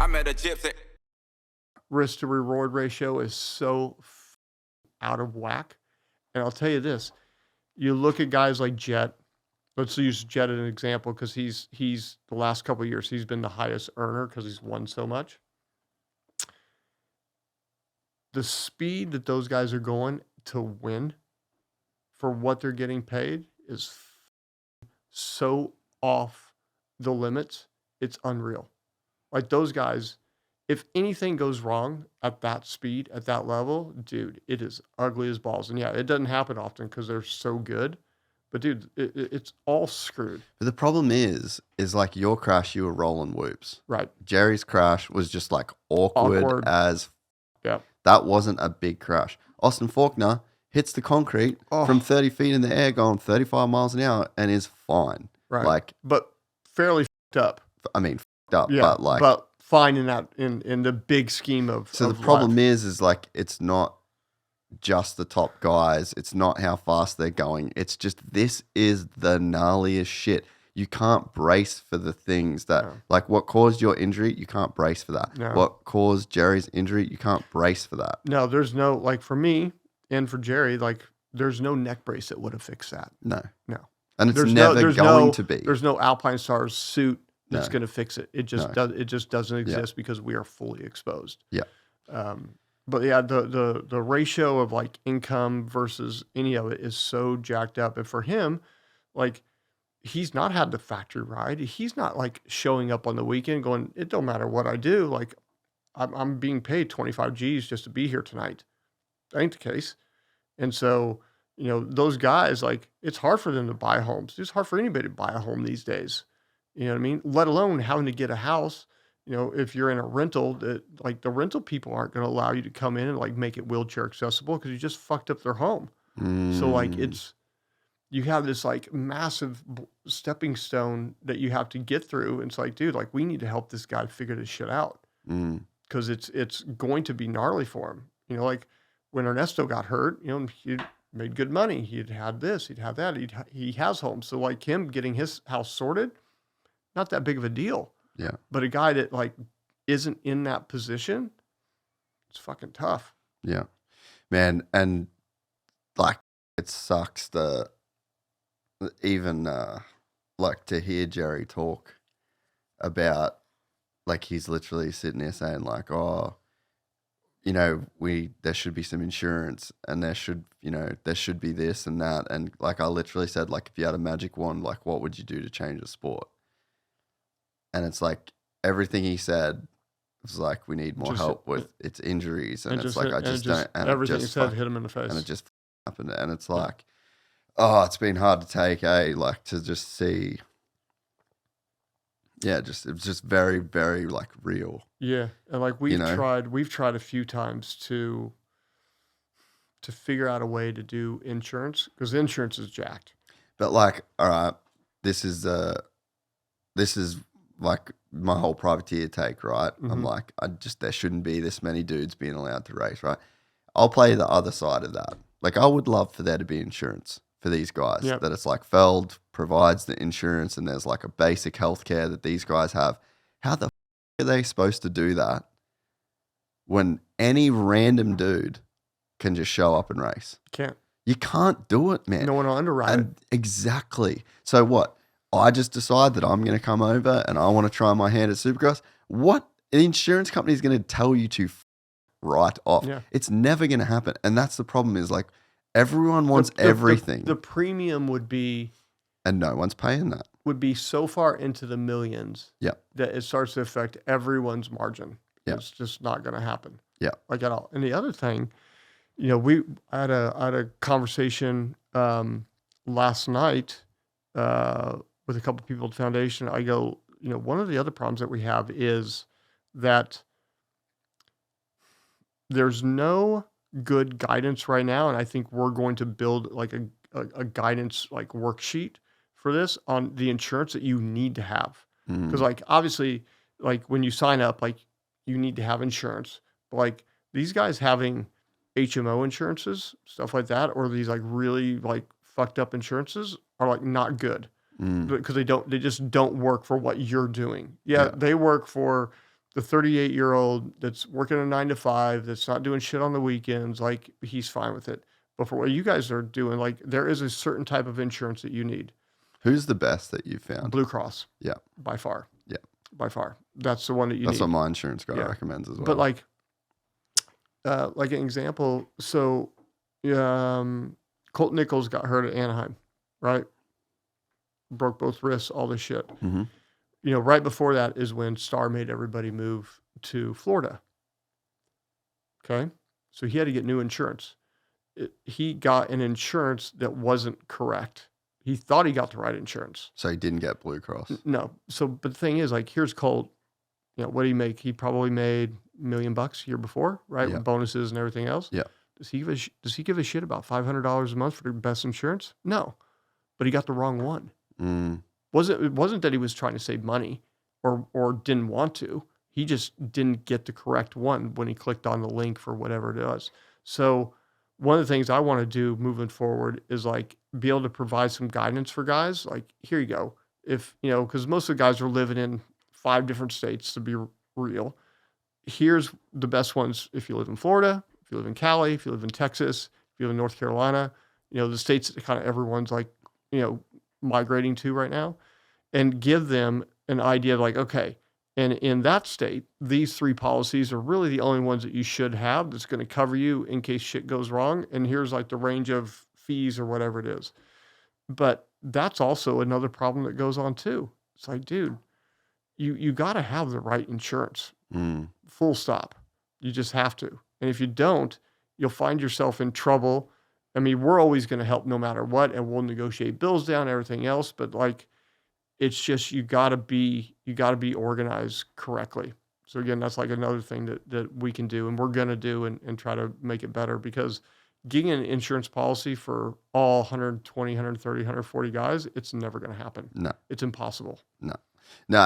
I met a gypsy. Risk to reward ratio is so out of whack. And I'll tell you this, you look at guys like Jet. Let's use Jet as an example because he's the last couple of years, he's been the highest earner because he's won so much. The speed that those guys are going to win for what they're getting paid is so off the limits. It's unreal. Like those guys, if anything goes wrong at that speed, at that level, dude, it is ugly as balls. And yeah, it doesn't happen often because they're so good. But dude, it's all screwed. But the problem is like your crash, you were rolling whoops. Right. Jerry's crash was just like awkward. as. Yeah. That wasn't a big crash. Austin Faulkner hits the concrete from 30 feet in the air, going 35 miles an hour, and is fine. Right. Like, but fairly fucked up. I mean, fucked up. Yeah, but fine in that in the big scheme of. So of the problem life. is like it's not just the top guys. It's not how fast they're going. It's just this is the gnarliest shit. You can't brace for the things that, like what caused your injury, you can't brace for that. No. What caused Jerry's injury, you can't brace for that. No, there's no, like for me and for Jerry, like there's no neck brace that would have fixed that. No. No. And it's never going to be. There's no Alpine Stars suit that's going to fix it. It just it just doesn't exist because we are fully exposed. Yeah. But yeah, the ratio of like income versus any of it is so jacked up. And for him, like, he's not had the factory ride. He's not like showing up on the weekend going, it don't matter what I do. Like I'm being paid 25 G's just to be here tonight. That ain't the case. And so, you know, those guys, like it's hard for them to buy homes. It's hard for anybody to buy a home these days. You know what I mean? Let alone having to get a house. You know, if you're in a rental, that like the rental people aren't going to allow you to come in and like make it wheelchair accessible because you just fucked up their home. So like you have this like massive stepping stone that you have to get through. And it's like, dude, like we need to help this guy figure this shit out because it's going to be gnarly for him. You know, like when Ernesto got hurt, you know, he made good money. He'd had this, he'd have that. He has homes. So like him getting his house sorted, not that big of a deal. Yeah. But a guy that like isn't in that position, it's fucking tough. Yeah, man. And like, it sucks to even like to hear Jerry talk about like he's literally sitting there saying like, oh, you know, there should be some insurance and there should be this and that. And like, I literally said, like, if you had a magic wand, like what would you do to change the sport? And it's like everything he said was like, we need more help with its injuries. And it's like, I just don't. And everything he said hit him in the face. And it just happened. And it's like, oh, it's been hard to take, like to just see. Yeah, it was just very, very like real. Yeah. And like we've tried a few times to figure out a way to do insurance because insurance is jacked. But like, all right, this is like my whole privateer take, right? I'm like, there shouldn't be this many dudes being allowed to race, right? I'll play the other side of that. Like, I would love for there to be insurance for these guys. Yep. That it's like Feld provides the insurance and there's like a basic health care that these guys have. How the are they supposed to do that when any random dude can just show up and race? You can't do it, man. No one will underwrite it. Exactly. So what? I just decide that I'm going to come over and I want to try my hand at Supercross. What an insurance company is going to tell you to write off? Yeah. It's never going to happen. And that's the problem is like everyone wants everything. The premium would be... And no one's paying that. Would be so far into the millions that it starts to affect everyone's margin. Yeah. It's just not going to happen. Yeah. Like at all. And the other thing, you know, I had a conversation last night with a couple of people at the foundation. I go, you know, one of the other problems that we have is that there's no good guidance right now. And I think we're going to build like a guidance like worksheet for this on the insurance that you need to have. Because like, obviously, like when you sign up, like you need to have insurance. But like these guys having HMO insurances, stuff like that, or these like really like fucked up insurances are like not good. Because they just don't work for what you're doing. Yeah, they work for the 38-year-old that's working a 9 to 5, that's not doing shit on the weekends, like, he's fine with it. But for what you guys are doing, like, there is a certain type of insurance that you need. Who's the best that you found? Blue Cross, Yeah. by far. Yeah. By far. That's the one that you That's need. what my insurance guy Yeah. recommends as well. But like an example, so Colt Nichols got hurt at Anaheim, right? Broke both wrists, all this shit. Mm-hmm. You know, right before that is when Star made everybody move to Florida. Okay? So he had to get new insurance. He got an insurance that wasn't correct. He thought he got the right insurance. So he didn't get Blue Cross. No. So, but the thing is, like, here's Colt. You know, what did he make? He probably made $1 million year before, right? Yeah. With bonuses and everything else. Yeah. Does he give a shit about $500 a month for the best insurance? No. But he got the wrong one. Mm. It wasn't that he was trying to save money or didn't want to. He just didn't get the correct one when he clicked on the link for whatever it was. So one of the things I want to do moving forward is like be able to provide some guidance for guys. Like, here you go. If, you know, because most of the guys are living in 5 different states, to be real. Here's the best ones. If you live in Florida, if you live in Cali, if you live in Texas, if you live in North Carolina, you know, the states that kind of everyone's like, you know, migrating to right now, and give them an idea of like, okay, and in that state, these 3 policies are really the only ones that you should have that's going to cover you in case shit goes wrong. And here's like the range of fees or whatever it is. But that's also another problem that goes on too. It's like, dude, you got to have the right insurance. Full stop. You just have to. And if you don't, you'll find yourself in trouble. I mean, we're always going to help no matter what, and we'll negotiate bills down, everything else. But like, it's just, you gotta be organized correctly. So again, that's like another thing that we can do and we're going to do and try to make it better, because getting an insurance policy for all 120, 130, 140 guys, it's never going to happen. No. It's impossible. No.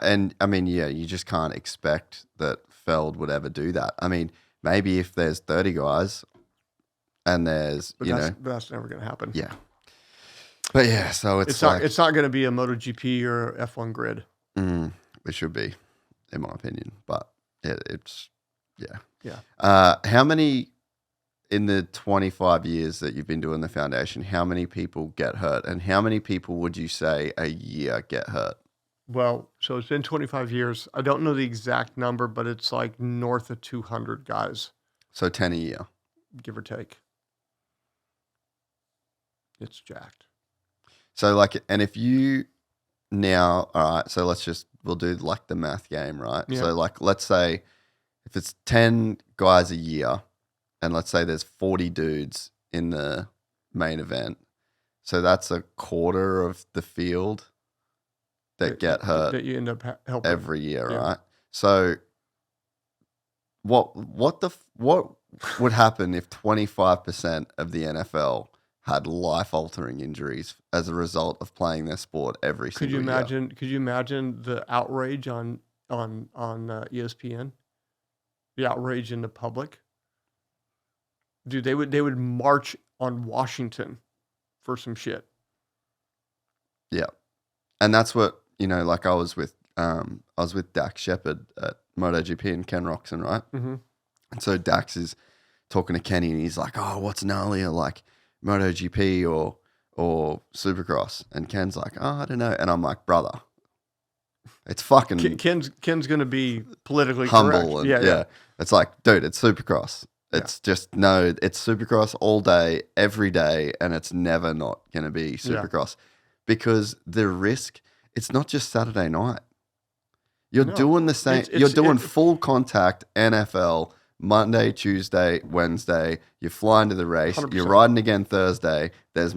And I mean, yeah, you just can't expect that Feld would ever do that. I mean, maybe if there's 30 guys and there's, But that's never going to happen. Yeah. But yeah, so it's not going to be a MotoGP or F1 grid. It should be, in my opinion. But it's. Yeah. How many in the 25 years that you've been doing the foundation? How many people get hurt, and how many people would you say a year get hurt? Well, so it's been 25 years. I don't know the exact number, but it's like north of 200 guys. So 10 a year, give or take. It's jacked. So like, and if you now, all right, so we'll do like the math game, right? Yeah. So like, let's say if it's 10 guys a year and let's say there's 40 dudes in the main event. So that's a quarter of the field that get hurt that you end up helping every year, right? So what would happen if 25% of the NFL had life-altering injuries as a result of playing their sport every single year? Could you imagine the outrage on ESPN? The outrage in the public? Dude, they would march on Washington for some shit. Yeah. And that's what, like I was with Dax Shepard at MotoGP and Ken Roxon, right? Mm-hmm. And so Dax is talking to Kenny and he's like, oh, what's gnarlier, like MotoGP or Supercross? And Ken's like, oh, I don't know. And I'm like, brother, it's fucking Ken's going to be politically humble. correct. And yeah. It's like, dude, it's Supercross. It's just, no, it's Supercross all day, every day, and it's never not going to be Supercross. Because the risk, it's not just Saturday night. You're doing the same. You're doing full contact NFL Monday, Tuesday, Wednesday. You fly into the race. 100%. You're riding again Thursday. There's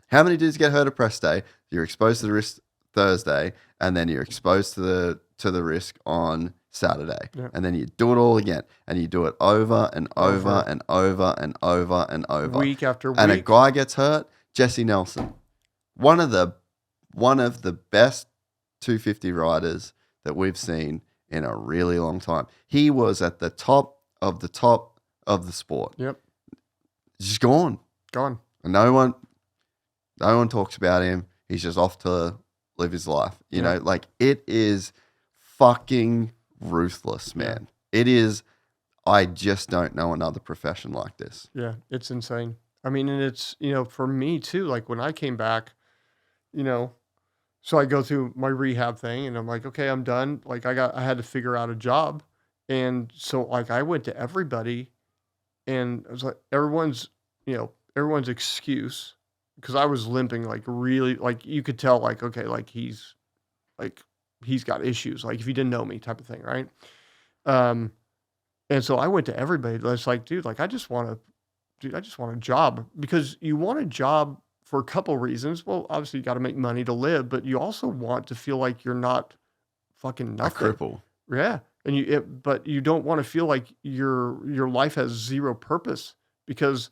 how many dudes get hurt at press day? You're exposed to the risk Thursday, and then you're exposed to the risk on Saturday, and then you do it all again, and you do it over and over and over and over and over, week after week. And a guy gets hurt. Jesse Nelson, one of the best 250 riders that we've seen in a really long time. He was at the top of the sport. Yep. Just gone. And no one talks about him. He's just off to live his life. You know, like, it is fucking ruthless, Yeah. man. It is. I just don't know another profession like this. Yeah, it's insane. I mean, and it's, for me too, like when I came back, you know, so I go through my rehab thing and I'm like, okay, I'm done. Like I had to figure out a job. And so like I went to everybody and I was like, everyone's excuse because I was limping like really, like you could tell like, okay, like he's got issues, like if you didn't know me type of thing. Right. Um, and so I went to everybody. That's like, dude, like I just want a job because you want a job for a couple reasons. Well, obviously you got to make money to live, but you also want to feel like you're not fucking A nothing. cripple. Yeah. And but you don't want to feel like your life has zero purpose because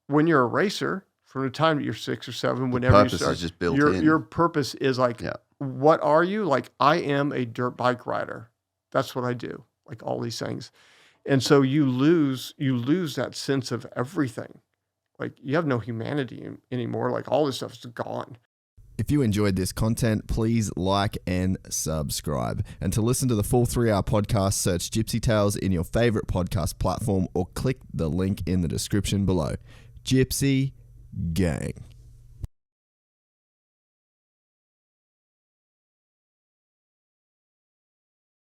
when you're a racer, from the time that you're 6 or 7, whenever you Purpose start, is just built your in. your purpose is like, Yeah. what are you? Like, I am a dirt bike rider. That's what I do. Like all these things. And so you lose that sense of everything. Like you have no humanity anymore. Like all this stuff is gone. If you enjoyed this content, please like and subscribe. And to listen to the full 3-hour podcast, search Gypsy Tales in your favorite podcast platform or click the link in the description below. Gypsy Gang.